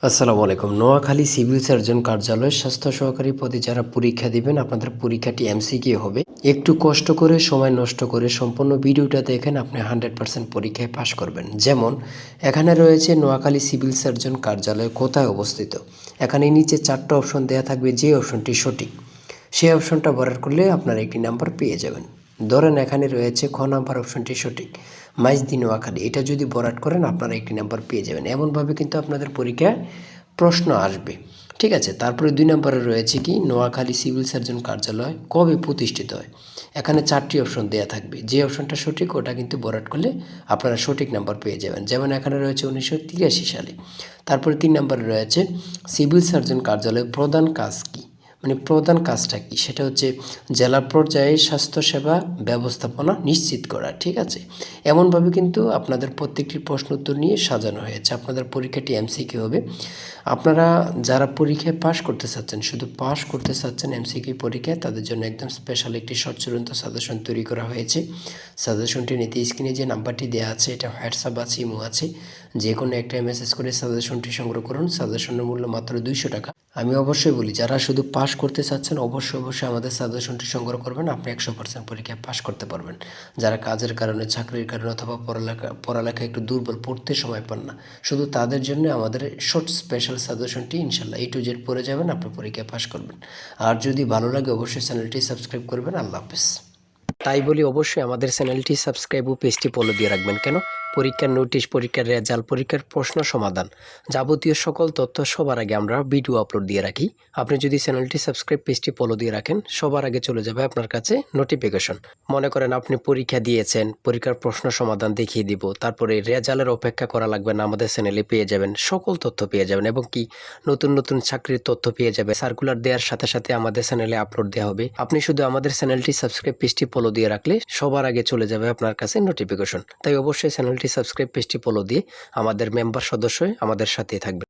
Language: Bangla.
আসসালামু আলাইকুম। নোয়াখালী সিভিল সার্জন কার্যালয়ে স্বাস্থ্য সহকারী পদে যারা পরীক্ষা দিবেন, আপনাদের পরীক্ষাটি এমসিকিউ হবে। একটু কষ্ট করে, সময় নষ্ট করে সম্পূর্ণ ভিডিওটা দেখেন, আপনি 100% পরীক্ষায় পাশ করবেন। যেমন এখানে রয়েছে নোয়াখালী সিভিল সার্জন কার্যালয় কোথায় অবস্থিত। এখানে নিচে 4টা অপশন দেওয়া থাকবে, যে অপশনটি সঠিক সেই অপশনটা ভরাট করলে আপনারা একটি নাম্বার পেয়ে যাবেন। ধরেন এখানে রয়েছে খ নাম্বার অপশনটি সঠিক, মাইজদি নোয়াখালী, এটা যদি ভরাট করেন আপনারা একটি নাম্বার পেয়ে যাবেন। এমনভাবে কিন্তু আপনাদের পরীক্ষায় প্রশ্ন আসবে, ঠিক আছে। তারপরে 2 নম্বরে রয়েছে কি, নোয়াখালী সিভিল সার্জন কার্যালয় কবে প্রতিষ্ঠিত হয়। এখানে 4টি অপশন দেওয়া থাকবে, যে অপশনটা সঠিক ওটা কিন্তু ভরাট করলে আপনারা সঠিক নাম্বার পেয়ে যাবেন। যেমন এখানে রয়েছে 1983 সালে। তারপরে 3 নম্বরে রয়েছে সিভিল সার্জন কার্যালয়ের প্রধান কাজ কী, মানে প্রধান কাজটা কী, সেটা হচ্ছে জেলা পর্যায়ে স্বাস্থ্যসেবা ব্যবস্থাপনা নিশ্চিত করা, ঠিক আছে। এমনভাবে কিন্তু আপনাদের প্রত্যেকটি প্রশ্ন উত্তর নিয়ে সাজানো হয়েছে। আপনাদের পরীক্ষাটি এমসিকিউ হবে। আপনারা যারা পরীক্ষায় পাশ করতে চাচ্ছেন, শুধু পাশ করতে চাচ্ছেন এমসিকিউ পরীক্ষায়, তাদের জন্য একদম স্পেশাল একটি সচ্চরিত সাজেশন তৈরি করা হয়েছে। সাজেশনটি নিতে স্ক্রিনে যে নাম্বারটি দেওয়া আছে, এটা হোয়াটসঅ্যাপ আছে, ইমো আছে, যে কোনো একটা মেসেজ করে সাজেশনটি সংগ্রহ করুন। সাজেশনের মূল্য মাত্র 200 টাকা। আমি অবশ্যই বলি, যারা শুধু পাশ করতে চাচ্ছেন অবশ্যই আমাদের সাজেশনটি সংগ্রহ করবেন, আপনি 100% পরীক্ষায় পাশ করতে পারবেন। যারা কাজের কারণে, চাকরির কারণে অথবা পড়ালেখা একটু দুর্বল, পড়তে সময় পান না, শুধু তাদের জন্য আমাদের শর্ট স্পেশাল সাজেশনটি। ইনশাল্লাহ A to Z পড়ে যাবেন, আপনি পরীক্ষায় পাশ করবেন। আর যদি ভালো লাগে অবশ্যই চ্যানেলটি সাবস্ক্রাইব করবেন। আল্লাহ হাফেজ। তাই বলি, অবশ্যই আমাদের চ্যানেলটি সাবস্ক্রাইব ও পেজটি ফলো দিয়ে রাখবেন। কেন? পরীক্ষার নোটিশ, পরীক্ষার রেজাল্ট, পরীক্ষার প্রশ্ন সমাধান, যাবতীয় সকল তথ্য সবার আগে আমরা ভিডিও আপলোড দিয়ে রাখি। আপনি যদি চ্যানেলটি সাবস্ক্রাইব, পেজটি ফলো দিয়ে রাখেন, সবার আগে চলে যাবে আপনার কাছে নোটিফিকেশন। মনে করেন আপনি পরীক্ষা দিয়েছেন, পরীক্ষার প্রশ্ন সমাধান দেখিয়ে দিব, তারপরে রেজাল্টের অপেক্ষা করা লাগবে না, আমাদের চ্যানেলে পেয়ে যাবেন, সকল তথ্য পেয়ে যাবেন। এবং কি, নতুন নতুন চাকরির তথ্য পেয়ে যাবে। সার্কুলার দেওয়ার সাথে সাথে আমাদের চ্যানেলে আপলোড দেওয়া হবে। আপনি শুধু আমাদের চ্যানেলটি সাবস্ক্রাইব, পেজটি ফলো দিয়ে রাখলে সবার আগে চলে যাবে আপনার কাছে নোটিফিকেশন। তাই অবশ্যই চ্যানেলটি সাবস্ক্রাইব, পেজটি ফলো দিয়ে আমাদের মেম্বার সদস্য হয়ে আমাদের সাথেই থাকবে।